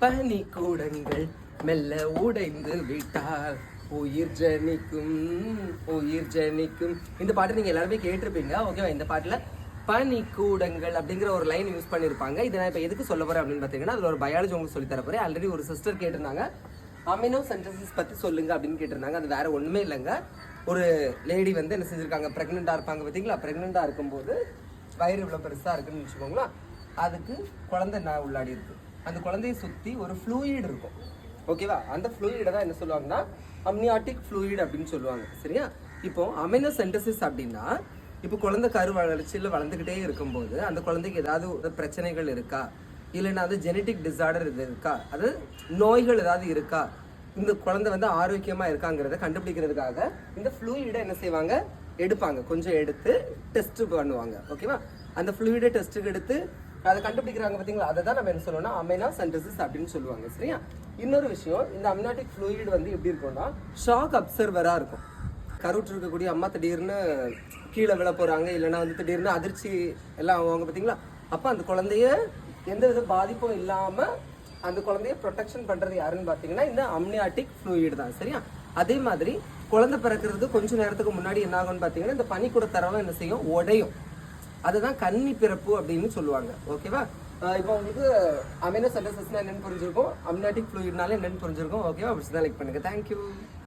பனி கூடங்கள் மெல்ல உடைந்து விட்டால் உயிர் ஜனிக்கும் உயிர் ஜனிக்கும். இந்த பாட்டு நீங்க எல்லாருமே கேட்டிருப்பீங்க. ஓகேவா? இந்த பாட்டுல பனி கூடங்கள் அப்படிங்கிற ஒரு லைன் யூஸ் பண்ணியிருப்பாங்க. இதை நான் இப்போ எதுக்கு சொல்ல போறேன் அப்படின்னு பார்த்தீங்கன்னா, அதில் ஒரு பயாலஜி உங்களுக்கு சொல்லி தர போறேன். ஆல்ரெடி ஒரு சிஸ்டர் கேட்டிருந்தாங்க, அமினோ சென்டசிஸ் பத்தி சொல்லுங்க அப்படின்னு கேட்டிருந்தாங்க. அது வேற ஒண்ணுமே இல்லைங்க. ஒரு லேடி வந்து என்ன செஞ்சிருக்காங்க, பிரெக்னெண்டா இருப்பாங்க பார்த்தீங்களா? பிரெக்னெண்டா இருக்கும்போது வயிறு இவ்வளோ பெருசா இருக்குன்னு வச்சுக்கோங்களா, அதுக்கு குழந்தை நான் உள்ளாடி இருக்கு. அந்த குழந்தையை சுற்றி ஒரு ஃப்ளூயிட் இருக்கும். ஓகேவா? அந்த ஃப்ளூயிடை தான் என்ன சொல்லுவாங்கன்னா அம்னியாட்டிக் ஃப்ளூயிட் அப்படின்னு சொல்லுவாங்க. சரியா? இப்போ அமினோ சென்டசிஸ் அப்படின்னா, இப்போ குழந்தை கரு வளர்ச்சியில் வளர்ந்துக்கிட்டே இருக்கும்போது அந்த குழந்தைக்கு ஏதாவது பிரச்சனைகள் இருக்கா, இல்லைன்னா அது ஜெனட்டிக் டிசார்டர் இது இருக்கா, அது நோய்கள் ஏதாவது இருக்கா, இந்த குழந்தை வந்து ஆரோக்கியமா இருக்காங்கிறத கண்டுபிடிக்கிறதுக்காக இந்த ஃப்ளூயிடை என்ன செய்வாங்க, எடுப்பாங்க. கொஞ்சம் எடுத்து டெஸ்ட் பண்ணுவாங்க. ஓகேவா? அந்த ஃப்ளூயிடை டெஸ்ட்டுக்கு எடுத்து அதை கண்டுபிடிக்கிறாங்க பார்த்தீங்களா, அதை தான் நம்ம என்ன சொல்லுவோம்னா அமினோ சென்டசிஸ் அப்படின்னு சொல்லுவாங்க. சரியா? இன்னொரு விஷயம், இந்த அம்னியாட்டிக் ஃப்ளூயிட் வந்து எப்படி இருக்கும்னா ஷாக் அப்சர்வராக இருக்கும். கருவுற்று இருக்கக்கூடிய அம்மா திடீர்னு கீழே விழ போகிறாங்க, இல்லைன்னா வந்து திடீர்னு அதிர்ச்சி எல்லாம் ஆவாங்க பார்த்தீங்களா, அப்போ அந்த குழந்தைய எந்த வித பாதிப்பும் இல்லாமல் அந்த குழந்தைய ப்ரொடெக்ஷன் பண்ணுறது யாருன்னு பார்த்தீங்கன்னா இந்த அம்னியாட்டிக் ஃப்ளூயிட் தான். சரியா? அதே மாதிரி குழந்தை பிறக்கிறது கொஞ்சம் நேரத்துக்கு முன்னாடி என்ன ஆகும்னு பார்த்தீங்கன்னா, இந்த பனிக்கூட தரவை என்ன செய்யும், உடையும். அதுதான் கன்னி பிறப்பு அப்படின்னு சொல்லுவாங்க. ஓகேவா? இப்போ உங்களுக்கு அமினோ சென்டசிஸ்னா என்னன்னு புரிஞ்சிருக்கும், அம்னியாட்டிக் ஃப்ளூயிட்னால என்னன்னு புரிஞ்சிருக்கும். ஓகேவா? அப்படி தான் லைக் பண்ணுங்க. தேங்க்யூ.